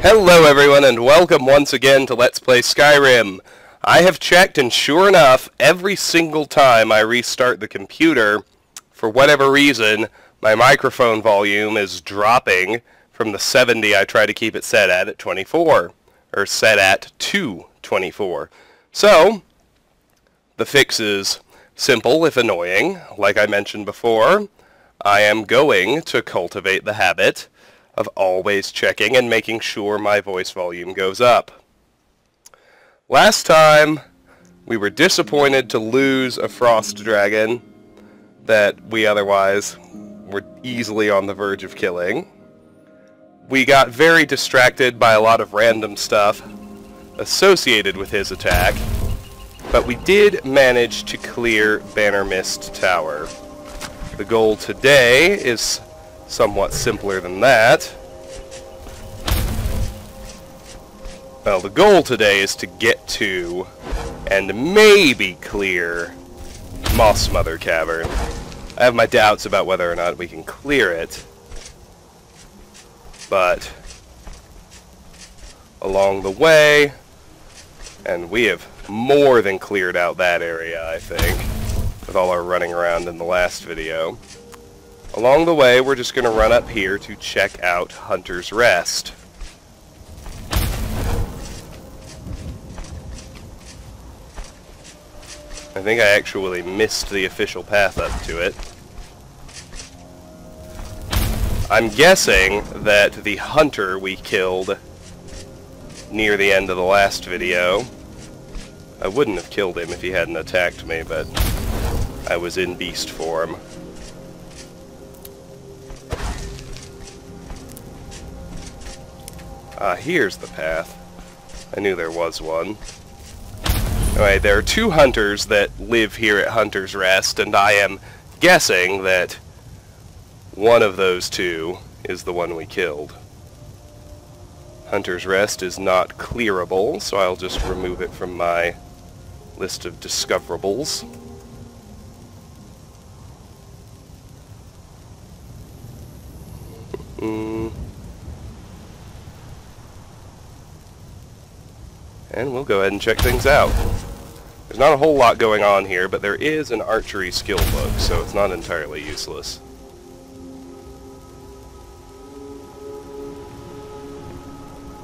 Hello everyone and welcome once again to Let's Play Skyrim. I have checked and sure enough, every single time I restart the computer, for whatever reason, my microphone volume is dropping from the 70 I try to keep it set at 24. Or set at to 24. So, the fix is simple if annoying. Like I mentioned before, I am going to cultivate the habit of always checking and making sure my voice volume goes up. Last time, we were disappointed to lose a frost dragon that we otherwise were easily on the verge of killing. We got very distracted by a lot of random stuff associated with his attack, but we did manage to clear Banner Mist Tower. The goal today is somewhat simpler than that. Well, the goal today is to get to and maybe clear Moss Mother Cavern. I have my doubts about whether or not we can clear it, but along the way, and we have more than cleared out that area, I think, with all our running around in the last video. Along the way, we're just going to run up here to check out Hunter's Rest. I think I actually missed the official path up to it. I'm guessing that the hunter we killed near the end of the last video, I wouldn't have killed him if he hadn't attacked me, but I was in beast form. Here's the path. I knew there was one. Anyway, there are two hunters that live here at Hunter's Rest, and I am guessing that one of those two is the one we killed. Hunter's Rest is not clearable, so I'll just remove it from my list of discoverables. And we'll go ahead and check things out. There's not a whole lot going on here, but there is an archery skill book, so it's not entirely useless.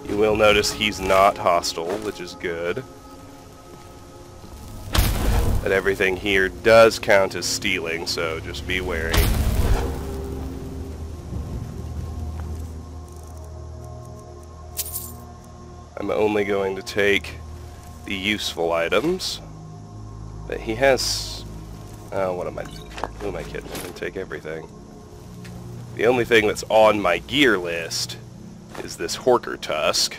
You will notice he's not hostile, which is good. But everything here does count as stealing, so just be wary. I'm only going to take the useful items. But he has... who am I kidding? I'm going to take everything. The only thing that's on my gear list is this Horker Tusk.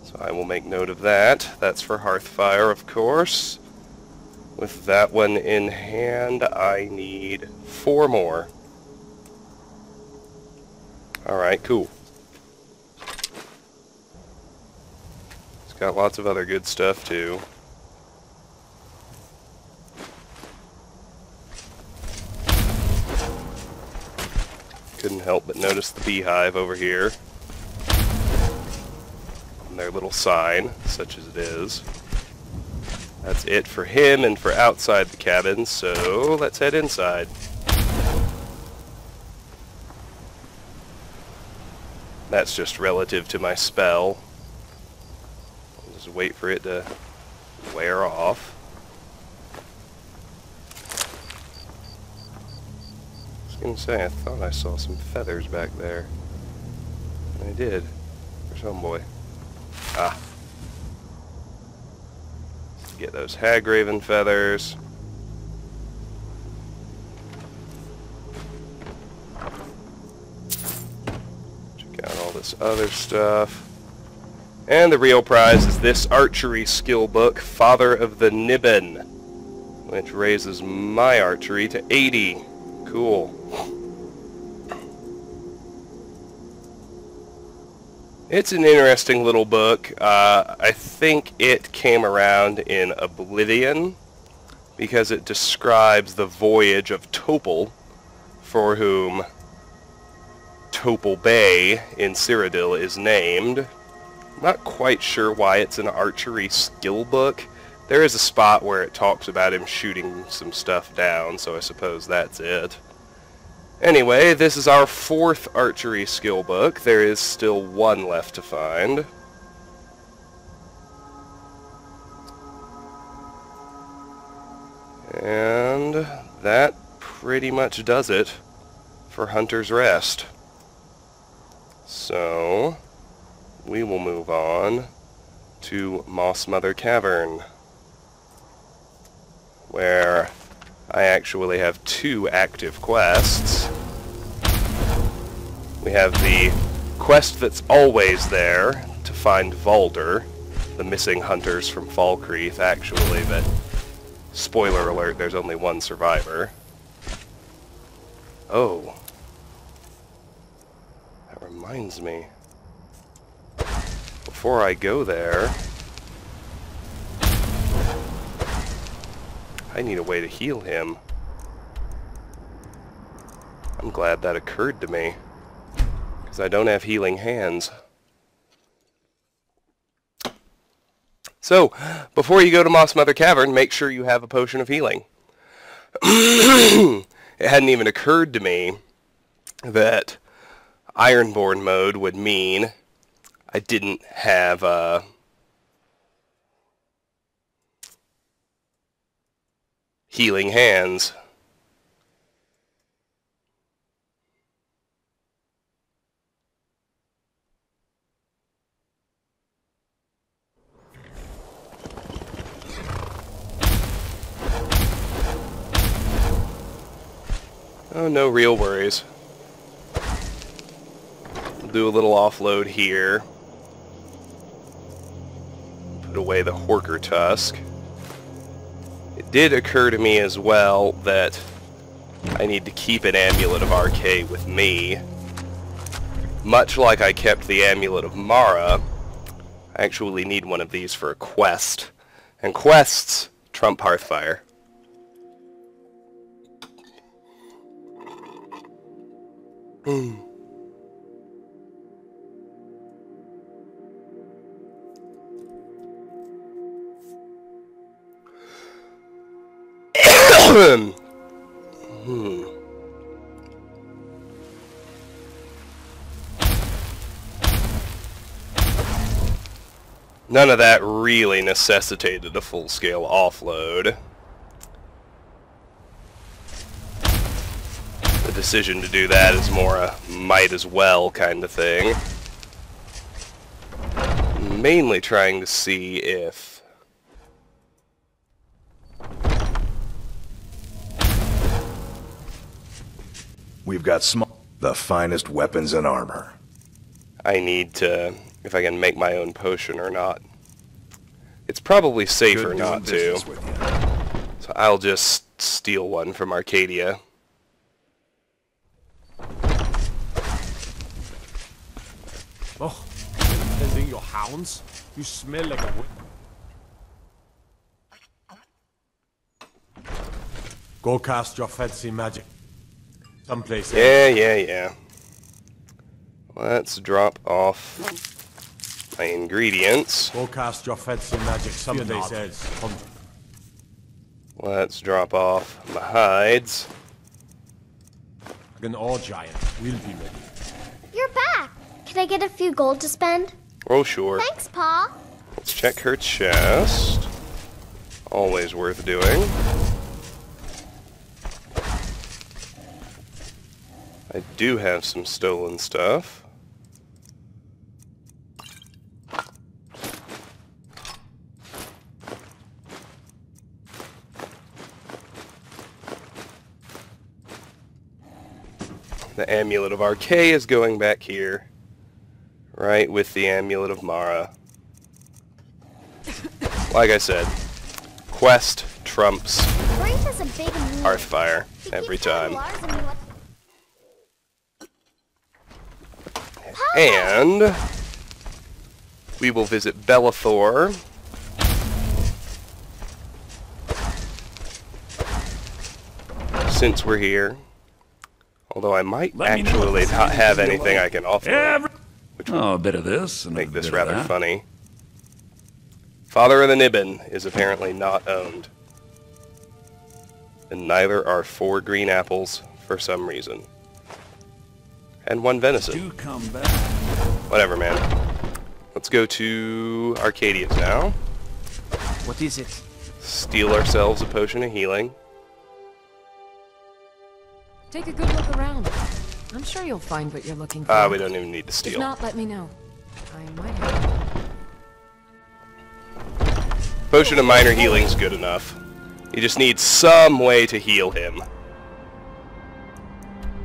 So I will make note of that. That's for Hearthfire, of course. With that one in hand, I need 4 more. Alright, cool. Got lots of other good stuff too. Couldn't help but notice the beehive over here. And their little sign, such as it is. That's it for him and for outside the cabin, so let's head inside. That's just relative to my spell. Just wait for it to wear off. I was going to say, I thought I saw some feathers back there. And I did. Where's homeboy? Ah. Let's get those Hagraven feathers. Check out all this other stuff. And the real prize is this archery skill book, Father of the Niben, which raises my archery to 80. Cool. It's an interesting little book. I think it came around in Oblivion because it describes the voyage of Topol, for whom Topal Bay in Cyrodiil is named. Not quite sure why it's an archery skill book. There is a spot where it talks about him shooting some stuff down, so I suppose that's it. Anyway, this is our 4th archery skill book. There is still 1 left to find. And that pretty much does it for Hunter's Rest. So, we will move on to Moss Mother Cavern, where I actually have 2 active quests. We have the quest that's always there to find Valder, the missing hunters from Falkreath, actually, but spoiler alert, there's only 1 survivor. Oh. That reminds me. Before I go there, I need a way to heal him. I'm glad that occurred to me, because I don't have healing hands. So, before you go to Moss Mother Cavern, make sure you have a potion of healing. It hadn't even occurred to me that Ironborn mode would mean I didn't have healing hands. Oh, no real worries. We'll do a little offload here. Put away the Horker Tusk. It did occur to me as well that I need to keep an Amulet of Archery with me. Much like I kept the Amulet of Mara, I actually need one of these for a quest. And quests trump Hearthfire. None of that really necessitated a full-scale offload. The decision to do that is more a might as well kind of thing. Mainly trying to see if we've got the finest weapons and armor. I need to, if I can make my own potion or not. It's probably safer not to. So I'll just steal one from Arcadia. Oh, sending your hounds? You smell like a... Go cast your fancy magic. Someplace. Yeah. Let's drop off my ingredients. Go cast your fancy magic someplace else. Let's drop off my hides. An ore giant will be ready. You're back. Can I get a few gold to spend? Oh, sure. Thanks, Pa. Let's check her chest. Always worth doing. I do have some stolen stuff. The Amulet of Archery is going back here. Right with the Amulet of Mara. Like I said, quest trumps Hearthfire every time. And we will visit Bellathor. Since we're here, Although I might actually not have anything I can offer. Which Oh, a bit of this and make a this bit rather of that. funny. Father of the Niben is apparently not owned. And neither are 4 green apples for some reason. And 1 venison. Do come back. Whatever, man. Let's go to Arcadia's now. What is it? Steal ourselves a potion of healing. Take a good look around. I'm sure you'll find what you're looking for. We don't even need to If steal. not, let me know. I might have. Potion of minor healing's good enough. You just need some way to heal him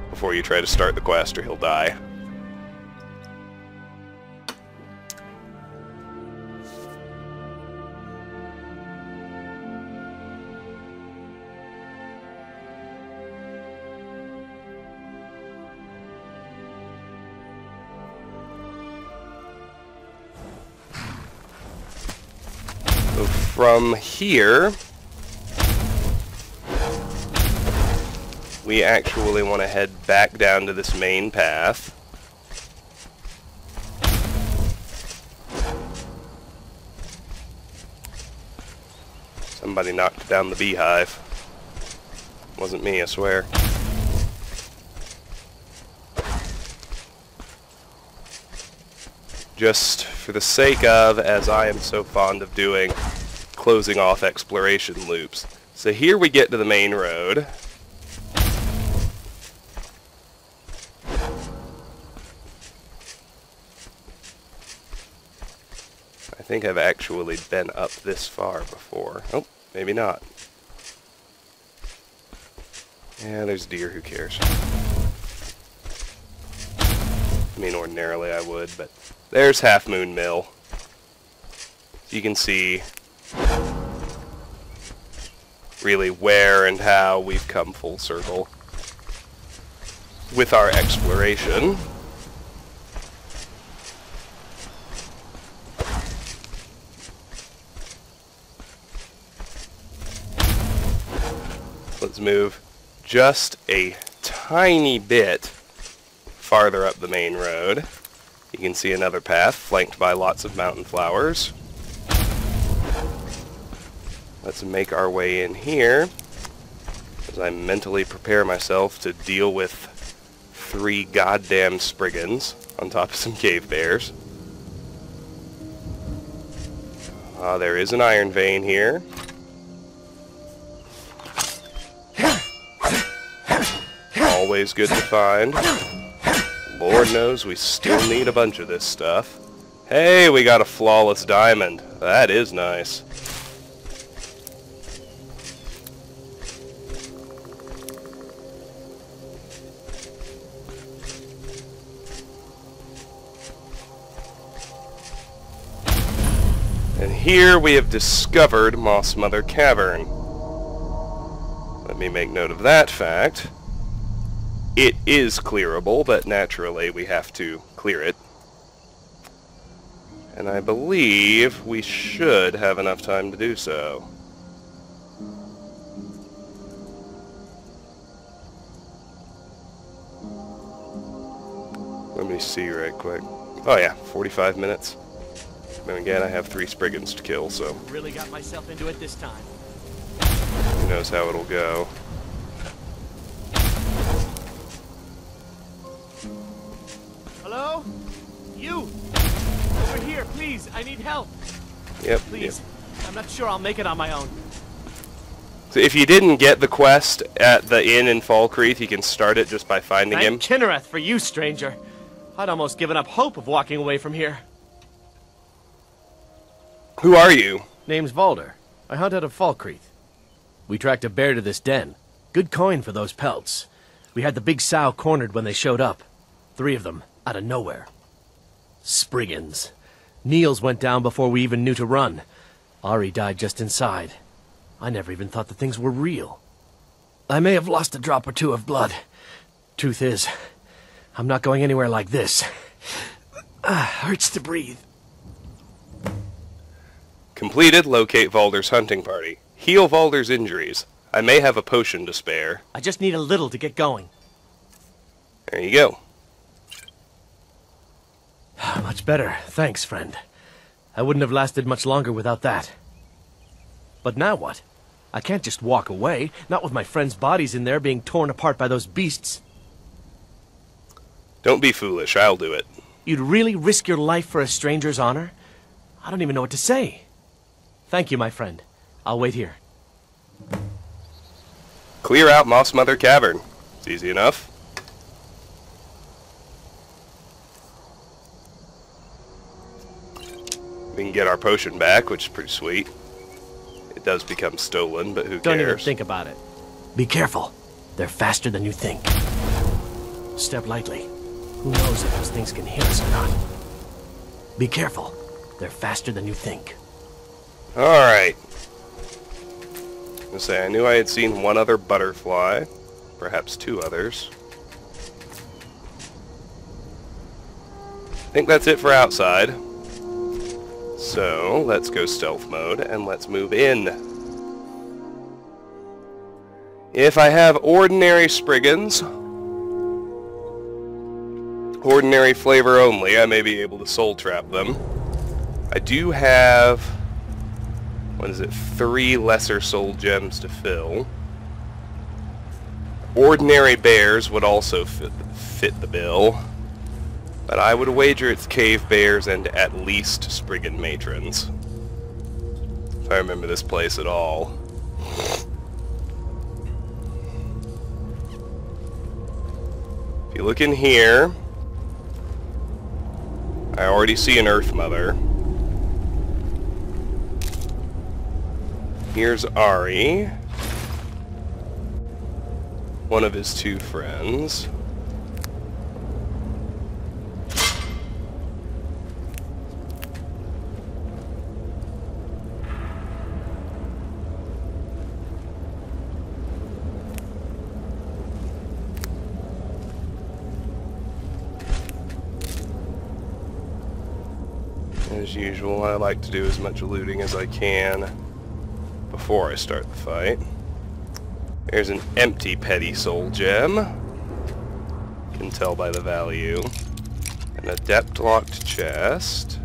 before you try to start the quest, or he'll die. So from here, we actually want to head back down to this main path. Somebody knocked down the beehive. Wasn't me, I swear. Just for the sake of, as I am so fond of doing, closing off exploration loops. So here we get to the main road. I think I've actually been up this far before. Oh, maybe not. Yeah, there's deer, who cares? I mean, ordinarily I would, but there's Half Moon Mill. You can see really where and how we've come full circle with our exploration. Let's move just a tiny bit farther up the main road. You can see another path flanked by lots of mountain flowers. Let's make our way in here as I mentally prepare myself to deal with 3 goddamn Spriggans on top of some cave bears. There is an iron vein here. Always good to find. Lord knows we still need a bunch of this stuff. Hey, we got a flawless diamond. That is nice. And here we have discovered Moss Mother Cavern. Let me make note of that fact. It is clearable, but naturally we have to clear it. And I believe we should have enough time to do so. Let me see right quick. Oh yeah, 45 minutes. Then again, I have 3 Spriggans to kill, so Really got myself into it this time. who knows how it'll go. Hello? You! Over here, please. I need help. Yep. Please. I'm not sure I'll make it on my own. So if you didn't get the quest at the inn in Falkreath, you can start it just by finding him. Thank Kinnereth for you, stranger. I'd almost given up hope of walking away from here. Who are you? Name's Valder. I hunt out of Falkreath. We tracked a bear to this den. Good coin for those pelts. We had the big sow cornered when they showed up. 3 of them, out of nowhere. Spriggans. Niels went down before we even knew to run. Ari died just inside. I never even thought the things were real. I may have lost a drop or 2 of blood. Truth is, I'm not going anywhere like this. Hurts to breathe. Completed, locate Valder's hunting party. Heal Valder's injuries. I may have a potion to spare. I just need a little to get going. There you go. Much better. Thanks, friend. I wouldn't have lasted much longer without that. But now what? I can't just walk away, not with my friends' bodies in there being torn apart by those beasts. Don't be foolish, I'll do it. You'd really risk your life for a stranger's honor? I don't even know what to say. Thank you, my friend. I'll wait here. Clear out Moss Mother Cavern. It's easy enough. We can get our potion back, which is pretty sweet. It does become stolen, but who Don't even cares? think about it. Be careful. They're faster than you think. Step lightly. Who knows if those things can hit us or not? Be careful. They're faster than you think. Alright. I knew I had seen one other butterfly. Perhaps two others. I think that's it for outside. So, let's go stealth mode, and let's move in. If I have ordinary Spriggans, ordinary flavor only, I may be able to soul trap them. I do have, 3 lesser soul gems to fill. Ordinary bears would also fit the bill. But I would wager it's cave bears and at least Spriggan matrons. If I remember this place at all. If you look in here, I already see an Earth Mother. Here's Ari. One of his 2 friends. As usual, I like to do as much looting as I can before I start the fight. There's an empty petty soul gem. Can tell by the value. An adept locked chest.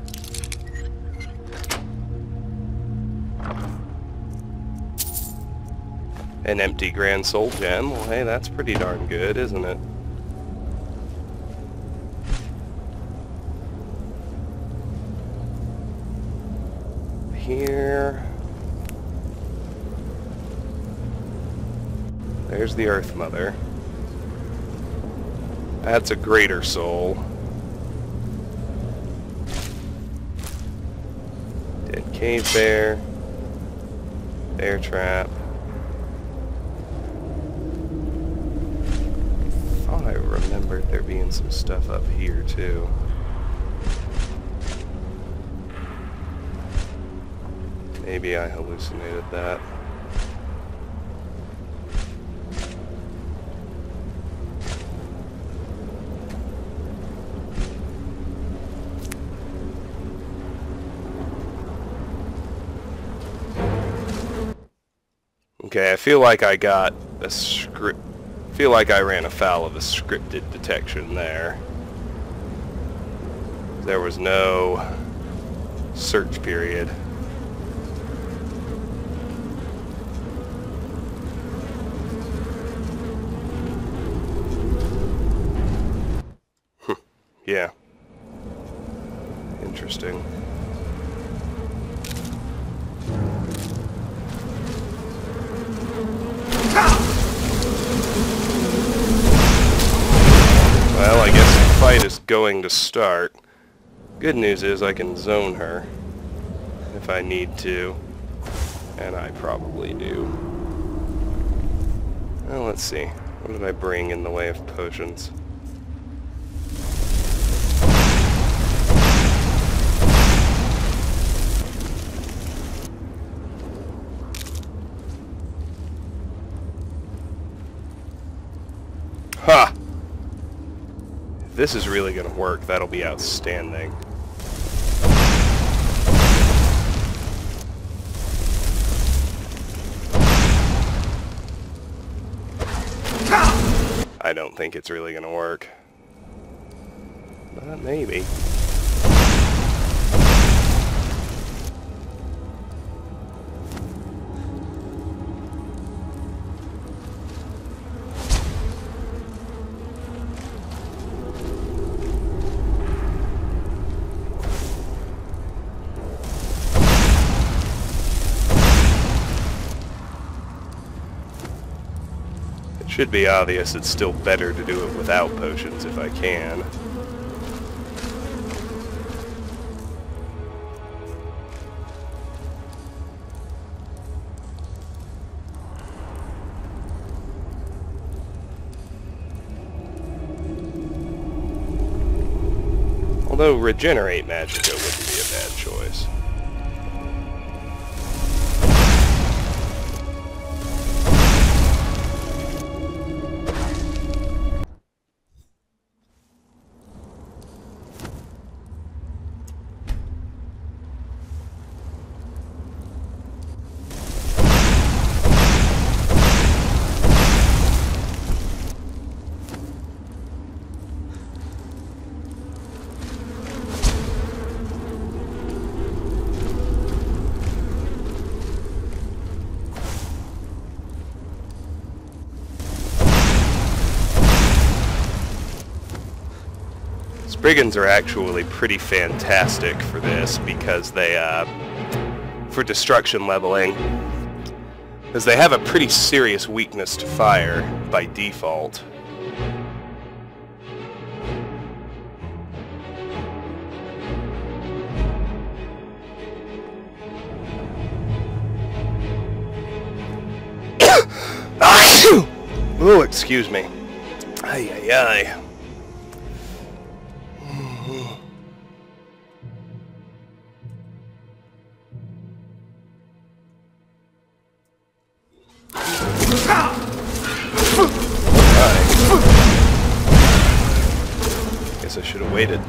An empty grand soul gem. Well, hey, that's pretty darn good, isn't it? Here. There's the Earth Mother. That's a greater soul. Dead cave bear. Bear trap. Thought I remembered there being some stuff up here too. Maybe I hallucinated that. Okay, I feel like I got a script. I feel like I ran afoul of a scripted detection there. There was no search period. Yeah. Interesting. Well, I guess the fight is going to start. Good news is I can zone her if I need to, and I probably do. Well, let's see. What did I bring in the way of potions? Ha! If this is really going to work, that'll be outstanding. I don't think it's really going to work. But maybe. Should be obvious, it's still better to do it without potions if I can. Although regenerate magicka wouldn't be a bad choice. Brigands are actually pretty fantastic for this because they, for destruction leveling, because they have a pretty serious weakness to fire by default. Oh, excuse me. Ay, ay, ay. Guess I should have waited.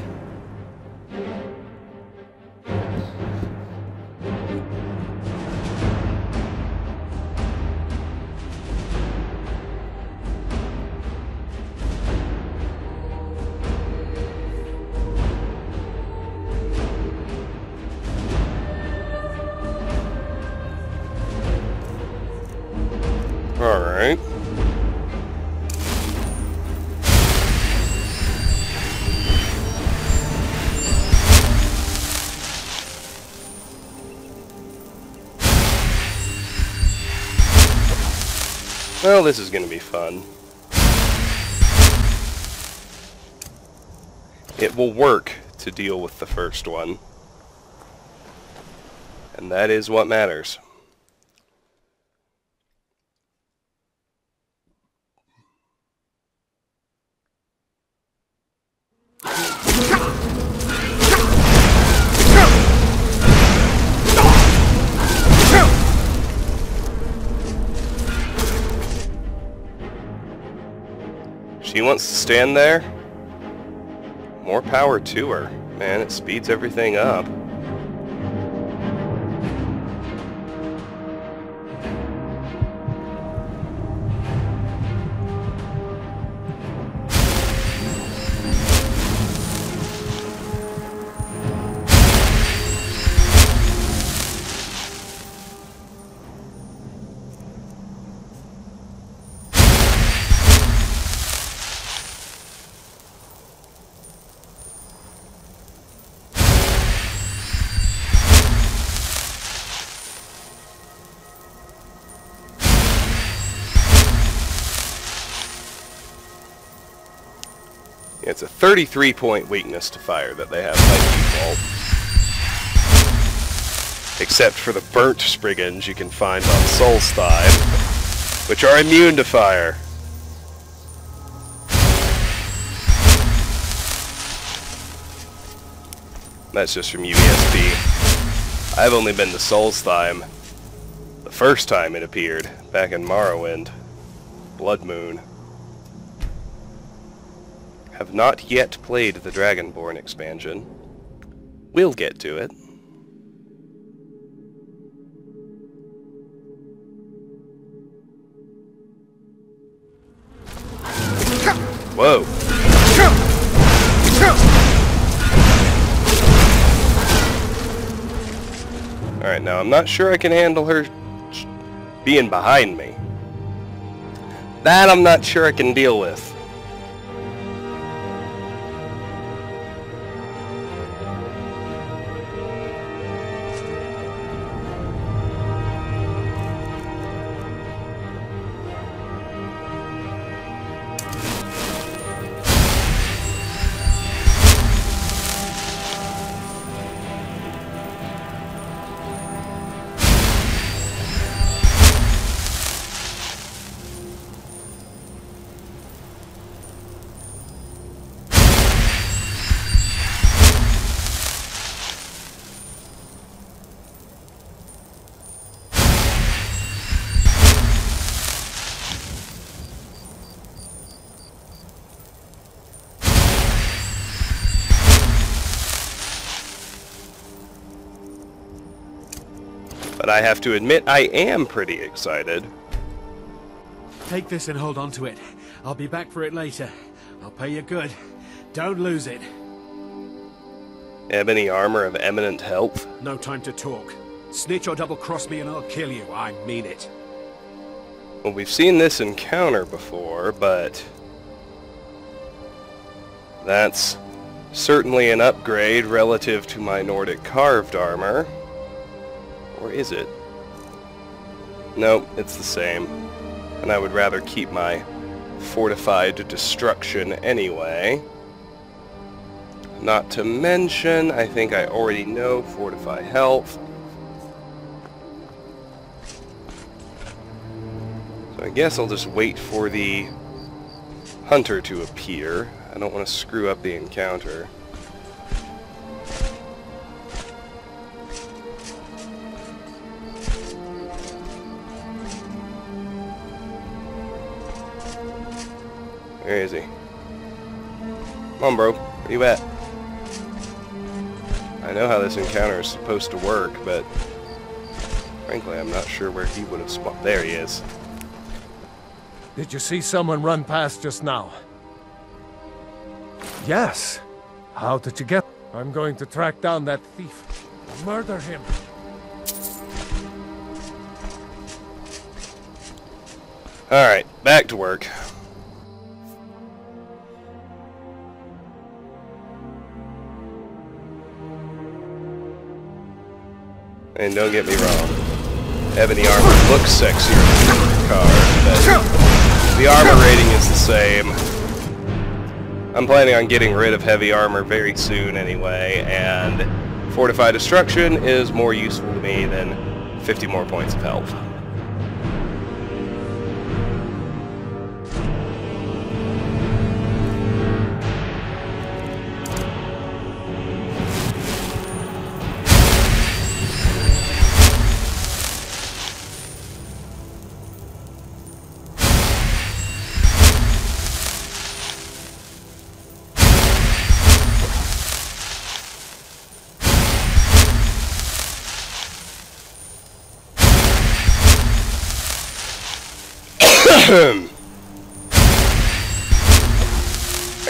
All right. Well, this is going to be fun. It will work to deal with the first one. And that is what matters. She wants to stand there? More power to her. Man, it speeds everything up. It's a 33-point weakness to fire that they have by default. Except for the burnt Spriggans you can find on Solstheim, which are immune to fire. That's just from UESP. I've only been to Solstheim the first time it appeared, back in Morrowind. Blood Moon. Have not yet played the Dragonborn expansion. We'll get to it. Whoa. Alright, now I'm not sure I can handle her being behind me. That I'm not sure I can deal with. But I have to admit, I am pretty excited. Take this and hold on to it. I'll be back for it later. I'll pay you good. Don't lose it. Ebony armor of eminent health. No time to talk. Snitch or double-cross me and I'll kill you. I mean it. Well, we've seen this encounter before, but that's certainly an upgrade relative to my Nordic carved armor. Or is it? Nope, it's the same. And I would rather keep my fortified destruction anyway. Not to mention, I think I already know fortify health. So I guess I'll just wait for the hunter to appear. I don't want to screw up the encounter. Where is he? Come on, bro. Where you at? I know how this encounter is supposed to work, but frankly, I'm not sure where he would have spawned. There he is. Did you see someone run past just now? Yes. How did you get? I'm going to track down that thief. Murder him. Alright, back to work. And don't get me wrong, ebony armor looks sexier than the card, but the armor rating is the same. I'm planning on getting rid of heavy armor very soon anyway, and fortified destruction is more useful to me than 50 more points of health.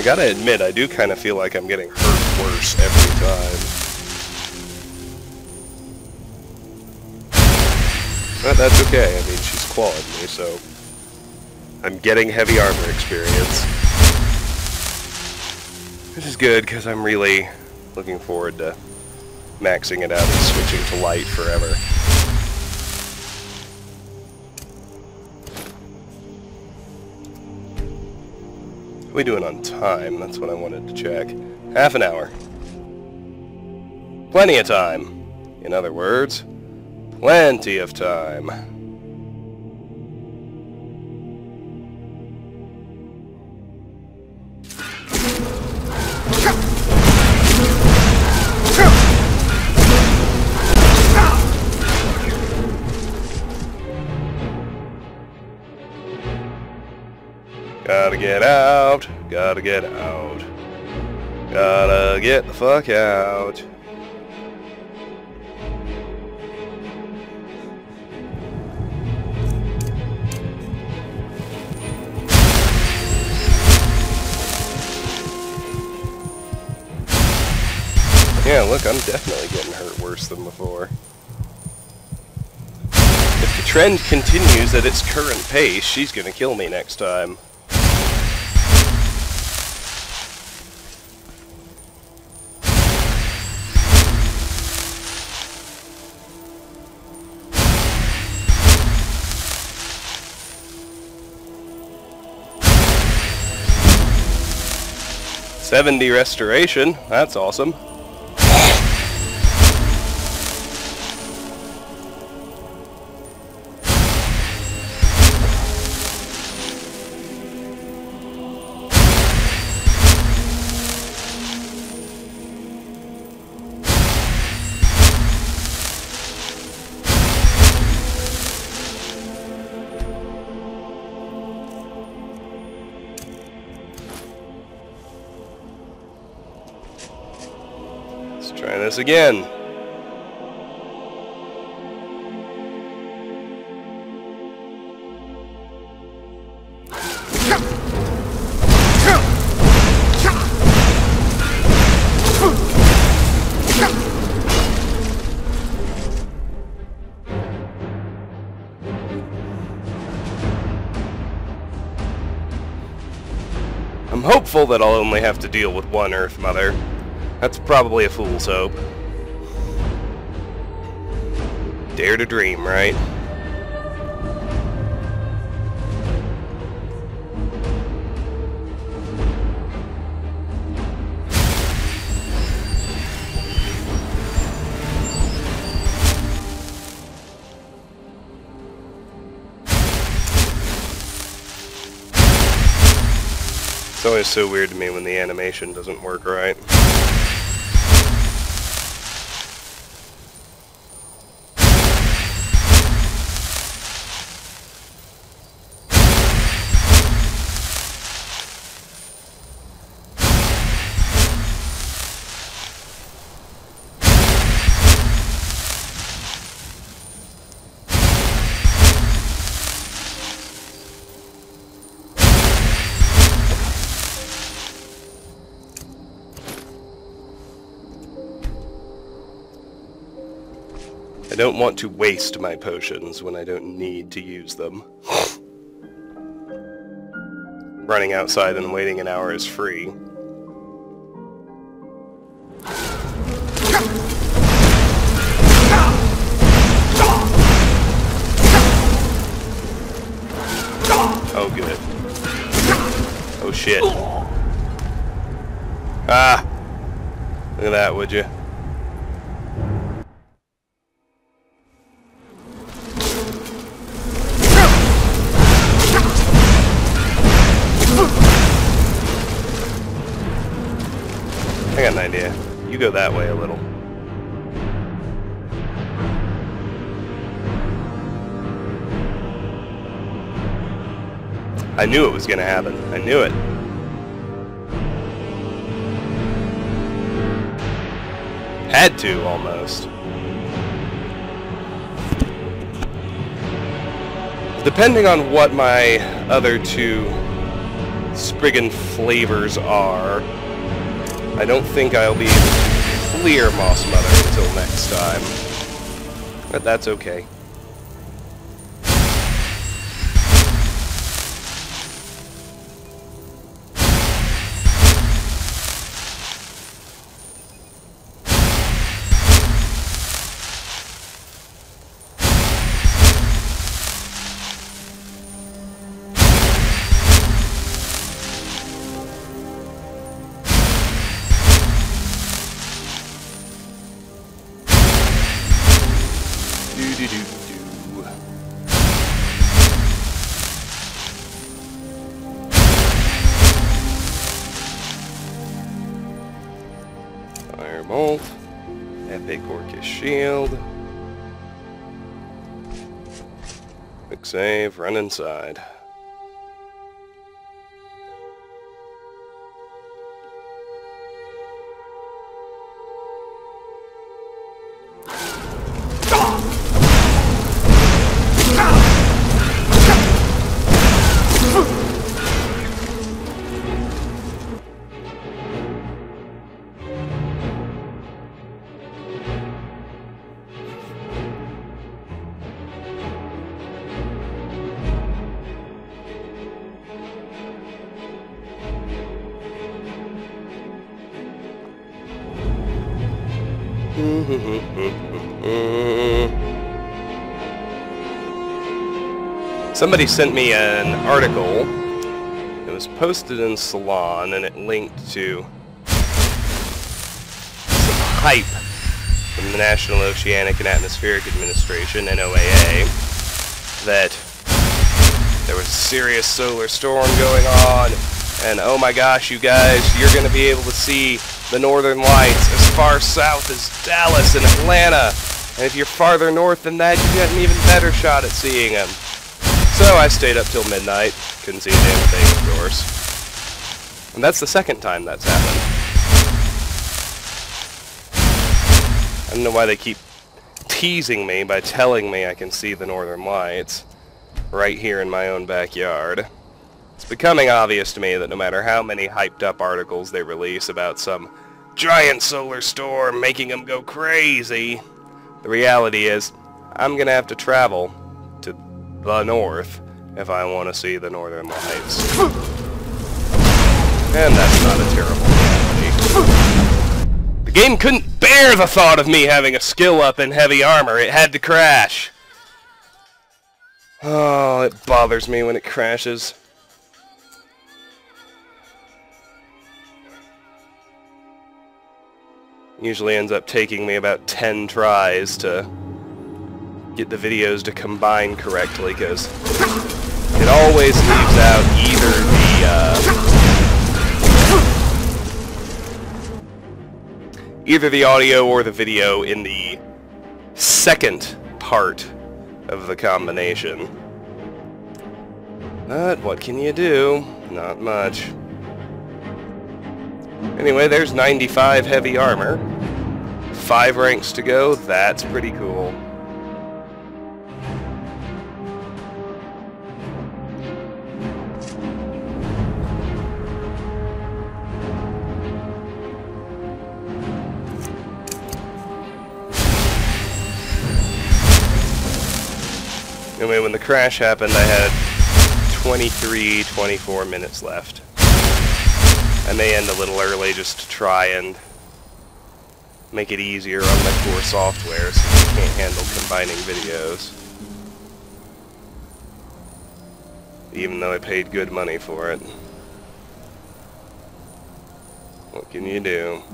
I gotta admit, I do kind of feel like I'm getting hurt worse every time. But that's okay, I mean, she's clawing me, so I'm getting heavy armor experience. Which is good, because I'm really looking forward to maxing it out and switching to light forever. What are we doing on time? That's what I wanted to check. Half an hour. Plenty of time. In other words, plenty of time. Gotta get out, gotta get out, gotta get the fuck out. Yeah, look, I'm definitely getting hurt worse than before. If the trend continues at its current pace, she's gonna kill me next time. $70 restoration, that's awesome. Try this again. I'm hopeful that I'll only have to deal with one Earth Mother. That's probably a fool's hope. Dare to dream, right? It's always so weird to me when the animation doesn't work right. I don't want to waste my potions when I don't need to use them. Running outside and waiting an hour is free. Oh, good. Oh, shit. Ah! Look at that, would you? I got an idea. You go that way a little. I knew it was gonna happen. I knew it. Had to, almost. Depending on what my other two Spriggan flavors are, I don't think I'll be able to clear Moss Mother until next time. But that's okay. Firebolt, Epic Orcish Shield, quick save, run inside. Somebody sent me an article. It was posted in Salon, and it linked to some hype from the National Oceanic and Atmospheric Administration, NOAA, that there was a serious solar storm going on, and oh my gosh, you guys, you're going to be able to see the northern lights as far south as Dallas and Atlanta, and if you're farther north than that, you've got an even better shot at seeing them. So I stayed up till midnight, couldn't see a damn thing, of course. And that's the second time that's happened. I don't know why they keep teasing me by telling me I can see the northern lights right here in my own backyard. It's becoming obvious to me that no matter how many hyped up articles they release about some giant solar storm making them go crazy, the reality is I'm gonna have to travel to the north if I want to see the northern lights. And that's not a terrible reality. The game couldn't bear the thought of me having a skill up in heavy armor. It had to crash. Oh, it bothers me when it crashes. Usually ends up taking me about 10 tries to get the videos to combine correctly, because it always leaves out either the audio or the video in the second part of the combination. But what can you do? Not much. Anyway, there's 95 heavy armor. 5 ranks to go. That's pretty cool. Anyway, when the crash happened, I had 24 minutes left. I may end a little early just to try and make it easier on my core software since I can't handle combining videos. Even though I paid good money for it. What can you do?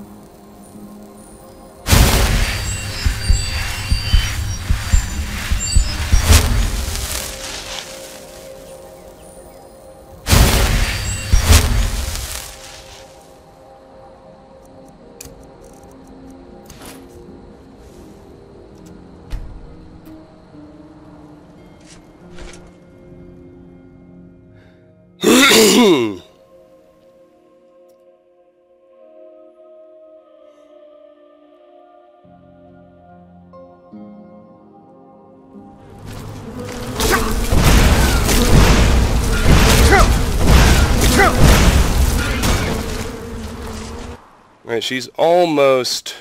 Right, she's almost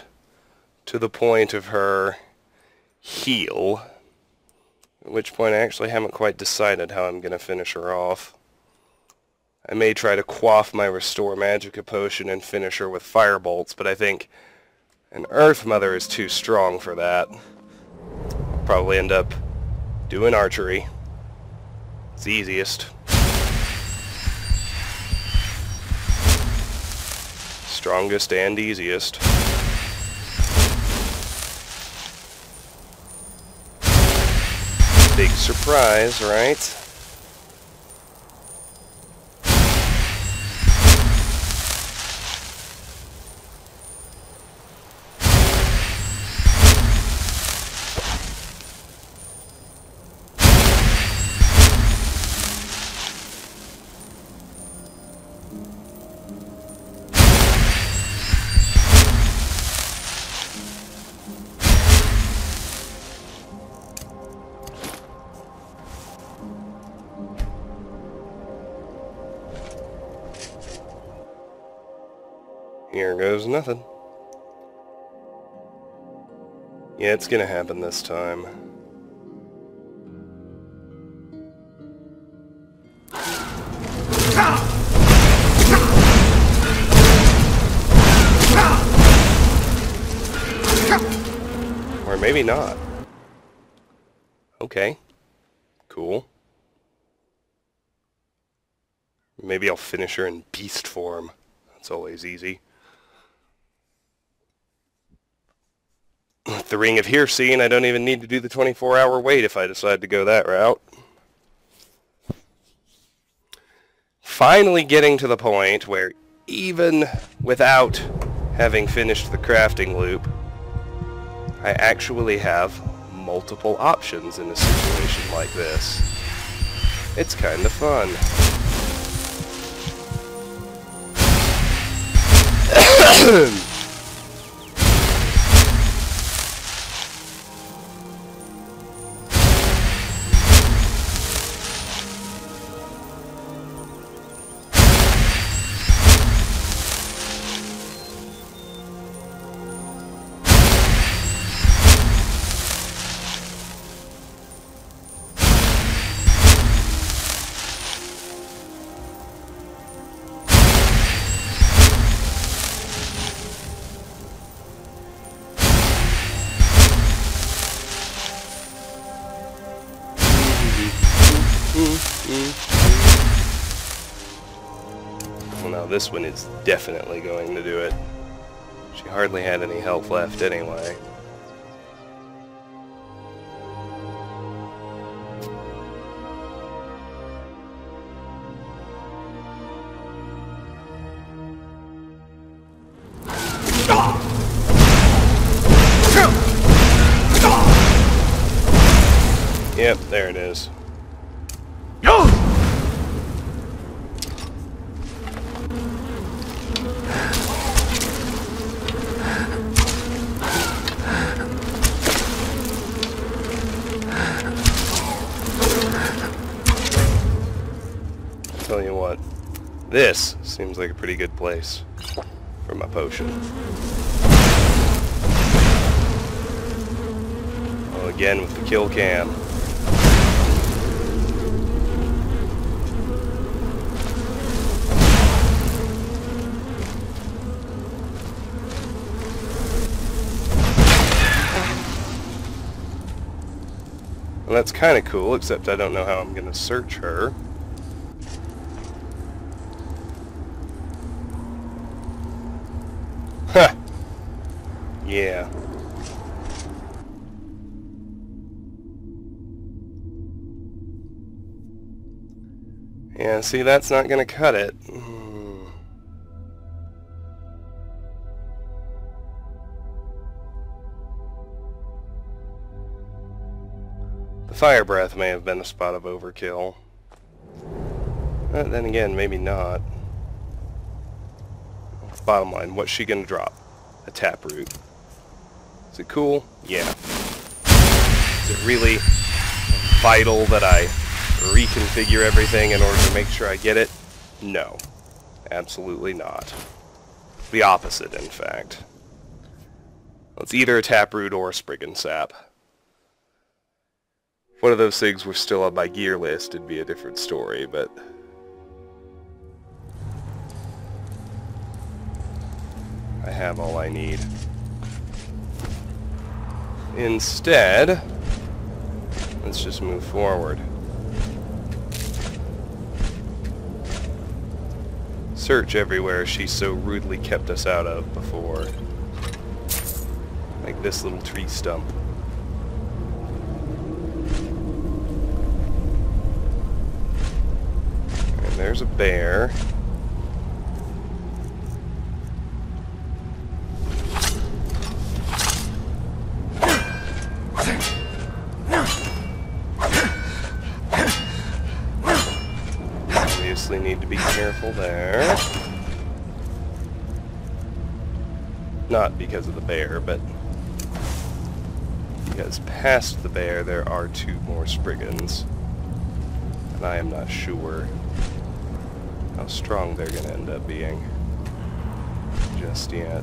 to the point of her heal, at which point I actually haven't quite decided how I'm going to finish her off. I may try to quaff my Restore Magicka potion and finish her with Firebolts, but I think an Earth Mother is too strong for that. I'll probably end up doing Archery. It's easiest. Strongest and easiest. Big surprise, right? Here goes nothing. Yeah, it's gonna happen this time. Or maybe not. Okay. Cool. Maybe I'll finish her in beast form. That's always easy. With the Ring of Hearseen, I don't even need to do the 24-hour wait if I decide to go that route. Finally getting to the point where even without having finished the crafting loop, I actually have multiple options in a situation like this. It's kind of fun. Well, now this one is definitely going to do it. She hardly had any health left anyway. Yep, there it is. Tell you what, this seems like a pretty good place for my potion. Well, again with the kill cam. Well, that's kind of cool, except I don't know how I'm going to search her. Huh. Yeah. Yeah, see, that's not going to cut it. The fire breath may have been a spot of overkill. But then again, maybe not. Bottom line, what's she gonna drop? A taproot. Is it cool? Yeah. Is it really vital that I reconfigure everything in order to make sure I get it? No. Absolutely not. The opposite, in fact. It's either a taproot or a Spriggan Sap. If one of those things were still on my gear list, it'd be a different story, but... I have all I need. Instead, let's just move forward. Search everywhere she's so rudely kept us out of before. Like this little tree stump. And there's a bear. Need to be careful there. Not because of the bear, but because past the bear there are two more Spriggans. And I am not sure how strong they're going to end up being just yet.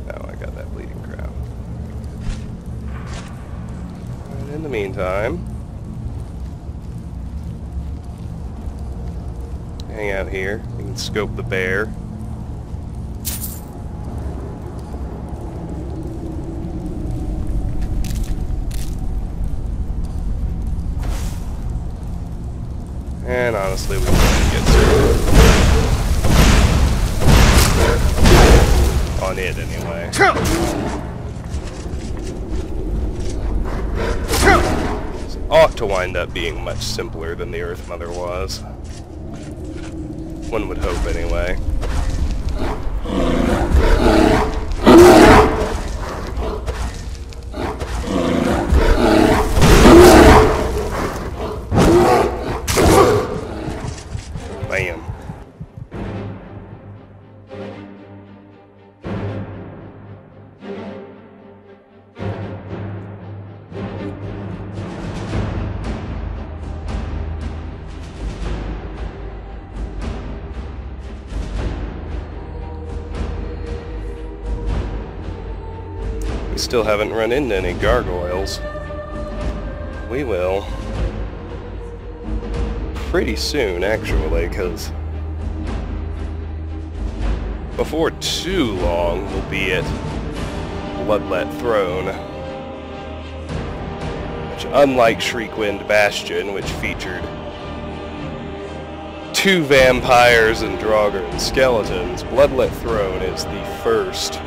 Oh, I got that bleeding crowd. And in the meantime, hang out here. You can scope the bear. And honestly, we can get to on it anyway. This ought to wind up being much simpler than the Earth Mother was. One would hope anyway. Bam. We still haven't run into any gargoyles. We will. Pretty soon, actually, because before too long we'll be at Bloodlet Throne, which, unlike Shriekwind Bastion, which featured 2 vampires and Draugr and skeletons, Bloodlet Throne is the first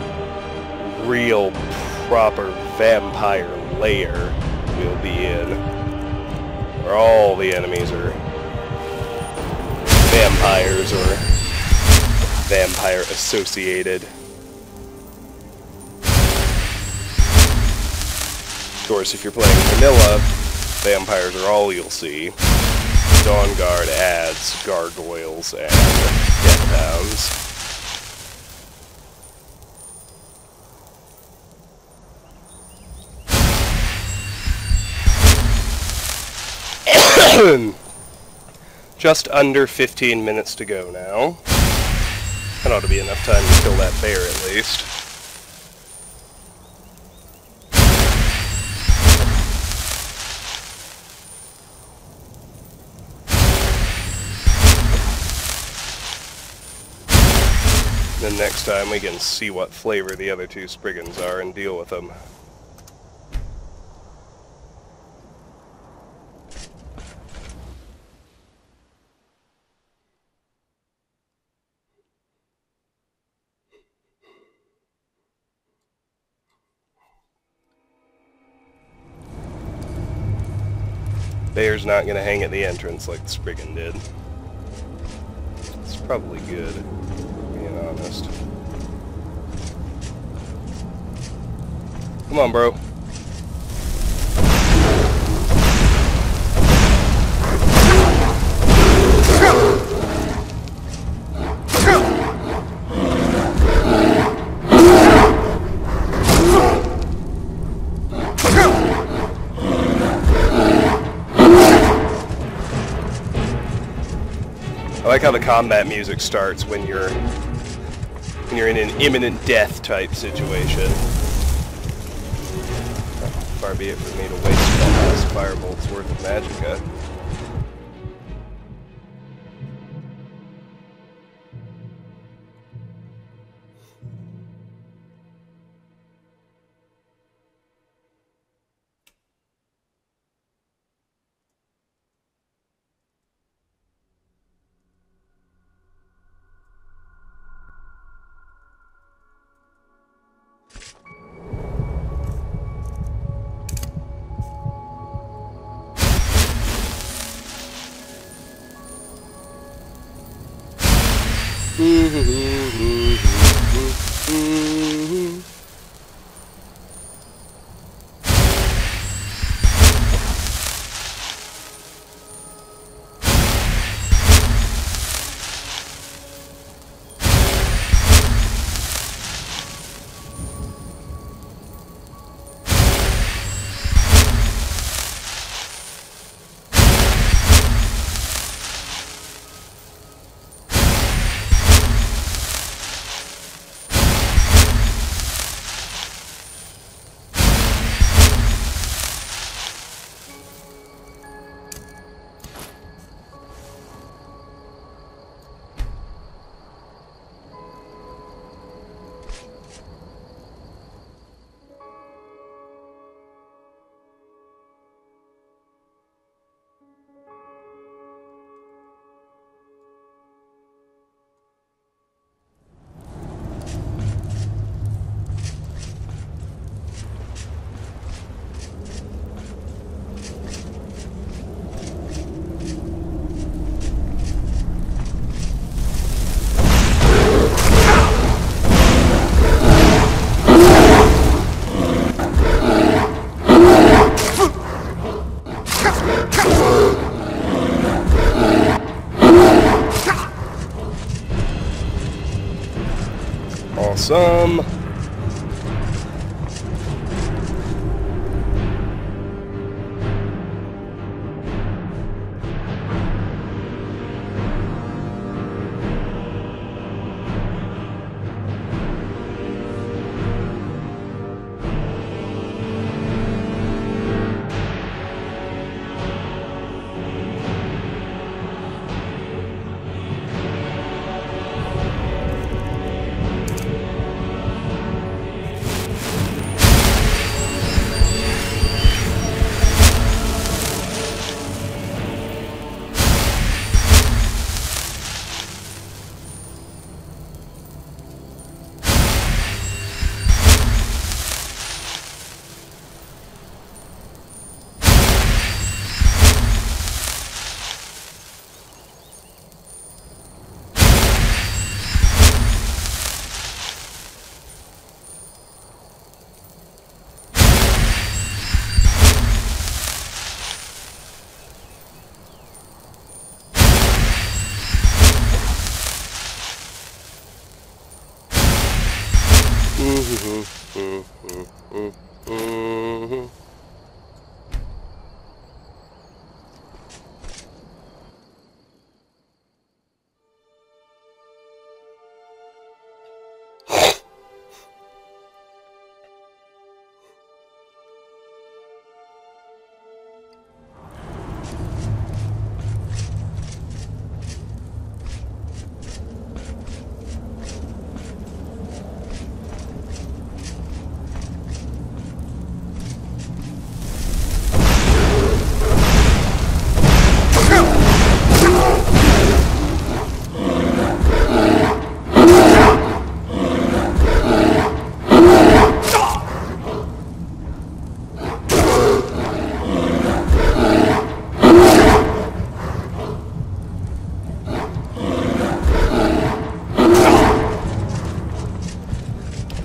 real proper vampire lair we'll be in, where all the enemies are vampires or vampire associated. Of course, if you're playing vanilla, vampires are all you'll see. Dawnguard adds gargoyles and deathhounds. Just under 15 minutes to go now. That ought to be enough time to kill that bear at least. Then next time we can see what flavor the other 2 Spriggans are and deal with them. Bear's not going to hang at the entrance like the Spriggan did. It's probably good, being honest. Come on, bro. I like how the combat music starts when you're in an imminent death type situation. Far be it for me to waste one last firebolt's worth of magicka.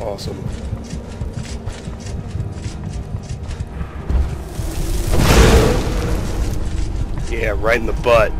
Awesome. Yeah, right in the butt.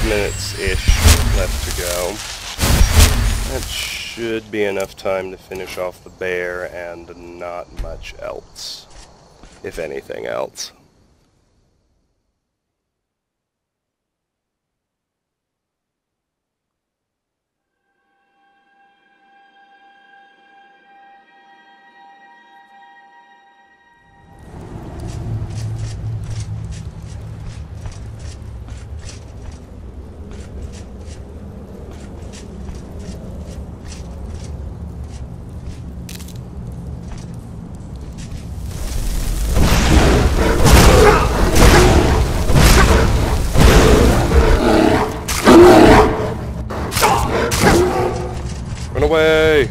Minutes-ish left to go. That should be enough time to finish off the bear and not much else, if anything else. Run away!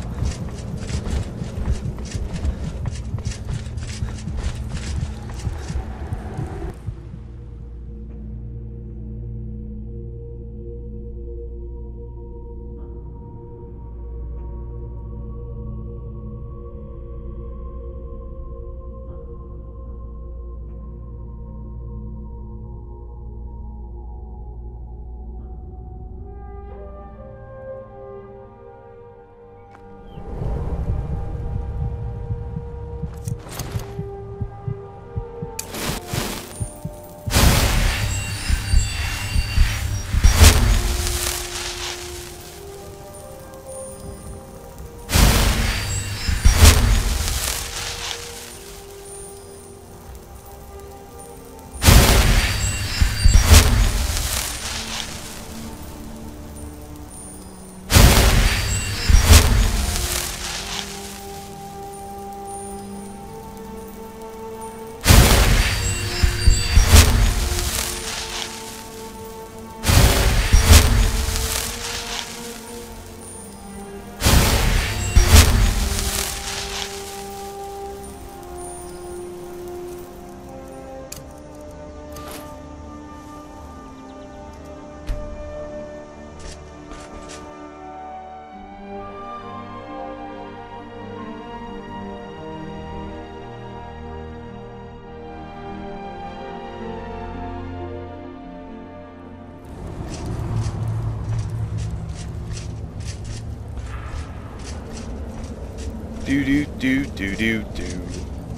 Do do do do do do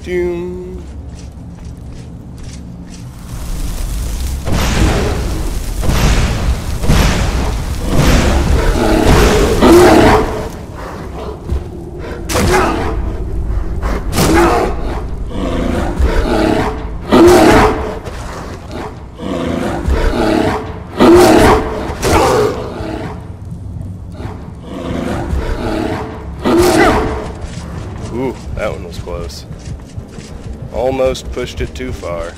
do. was close. Almost pushed it too far.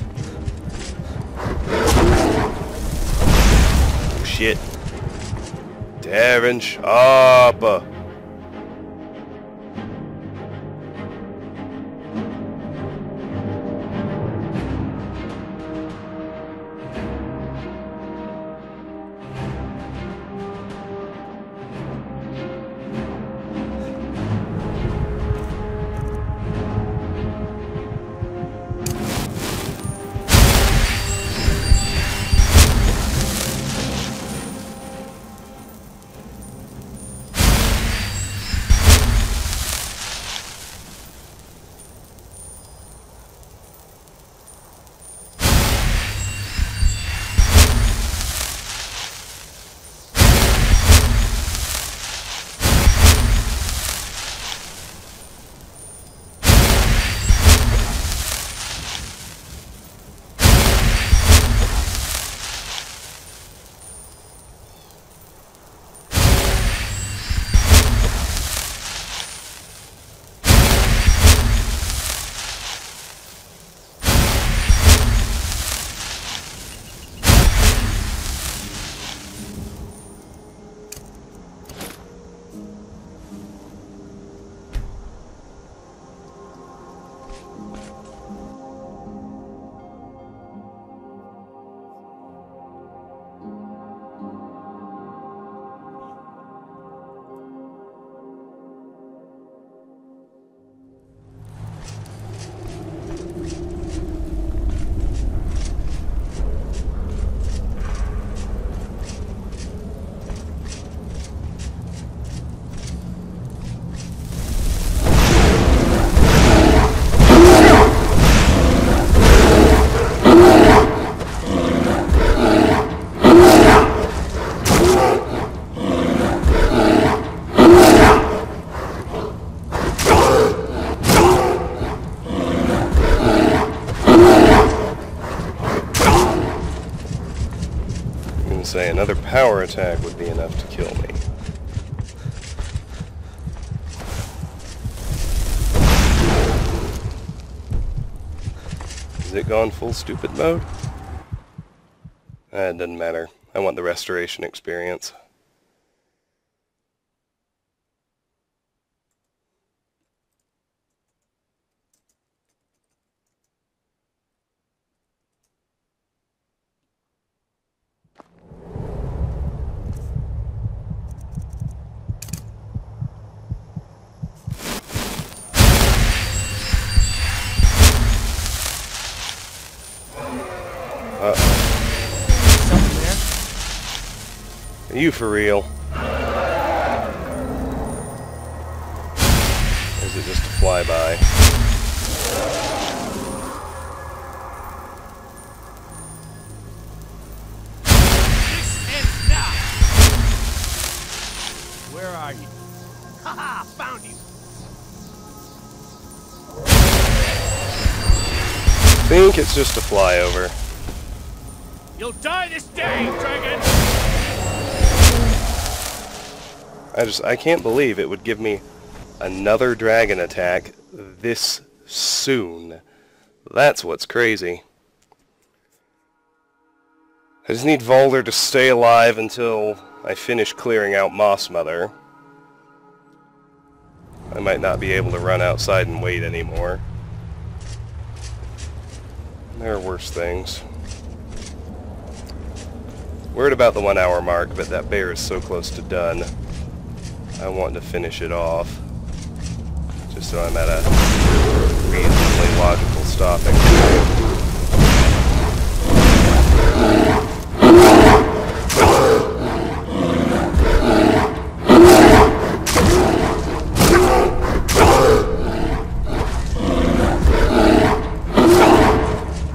Oh, shit. Darren Sharp. Say another power attack would be enough to kill me. Is it gone full stupid mode? It doesn't matter. I want the restoration experience. Are you for real? Or is it just a flyby? This ends now! Where are you? Haha! Found you! I think it's just a flyover. You'll die this day, dragon! I can't believe it would give me another dragon attack this soon. That's what's crazy. I just need Volder to stay alive until I finish clearing out Moss Mother. I might not be able to run outside and wait anymore. There are worse things. Worried about the 1 hour mark, but that bear is so close to done. I want to finish it off, just so I'm at a reasonably logical stopping.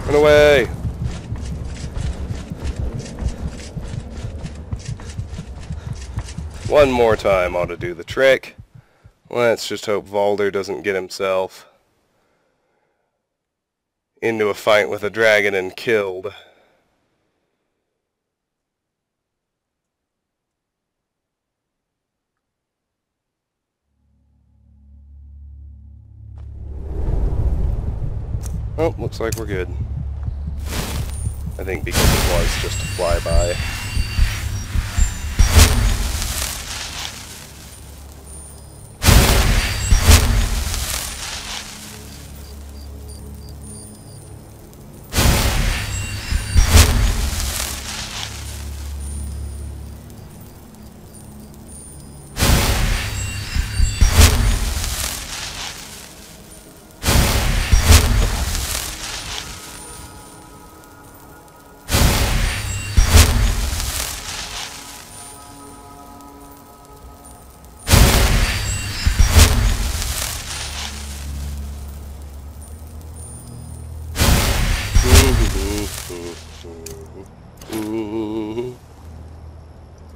Run away! One more time ought to do the trick. Let's just hope Volder doesn't get himself into a fight with a dragon and killed. Oh, looks like we're good. I think because it was just a flyby.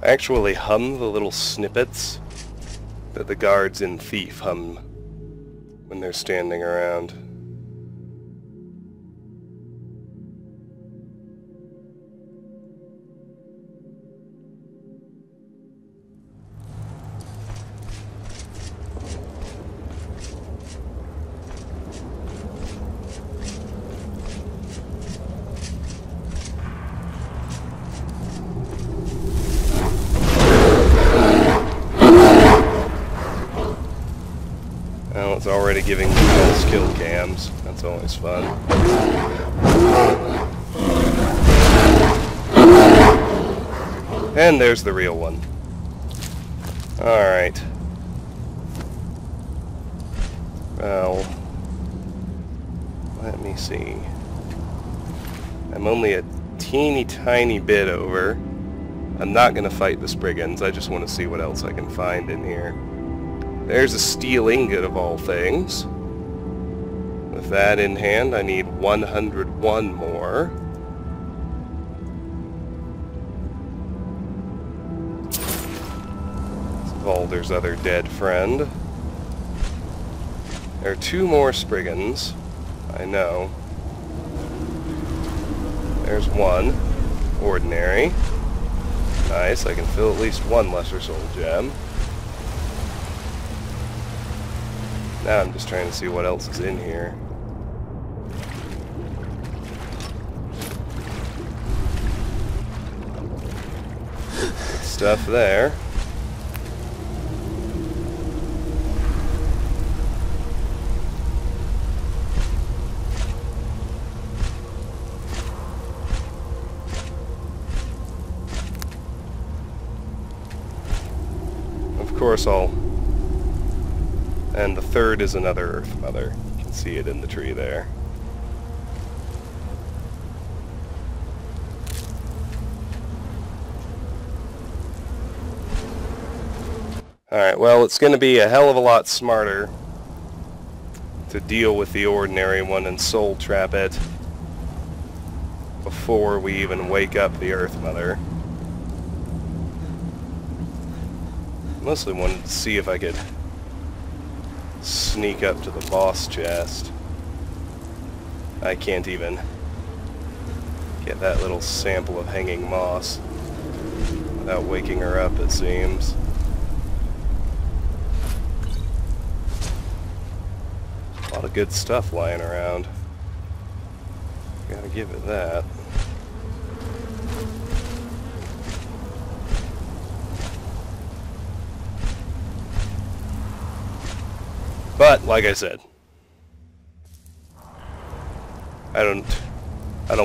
I actually hum the little snippets that the guards in Thief hum when they're standing around. Well, it's already giving me false kill cams. That's always fun. And there's the real one. Alright. Well, let me see. I'm only a teeny tiny bit over. I'm not going to fight the Spriggans. I just want to see what else I can find in here. There's a steel ingot of all things. With that in hand, I need 101 more. It's Valder's other dead friend. There are 2 more Spriggans. I know. There's 1. Ordinary. Nice, I can fill at least 1 Lesser Soul Gem. Now I'm just trying to see what else is in here. Good stuff there. Of course and the third is another Earth Mother. You can see it in the tree there. Alright, well, it's going to be a hell of a lot smarter to deal with the ordinary one and soul trap it before we even wake up the Earth Mother. Mostly wanted to see if I could sneak up to the boss chest. I can't even get that little sample of hanging moss without waking her up, it seems. A lot of good stuff lying around. Gotta give it that. But, like I said, I don't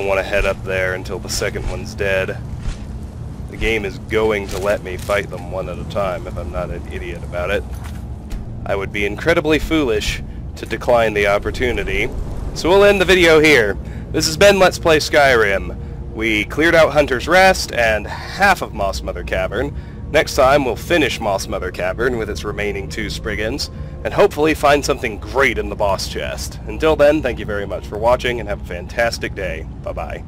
want to head up there until the second one's dead. The game is going to let me fight them one at a time if I'm not an idiot about it. I would be incredibly foolish to decline the opportunity. So we'll end the video here. This has been Let's Play Skyrim. We cleared out Hunter's Rest and half of Moss Mother Cavern. Next time we'll finish Moss Mother Cavern with its remaining 2 Spriggans, and hopefully find something great in the boss chest. Until then, thank you very much for watching, and have a fantastic day. Bye-bye.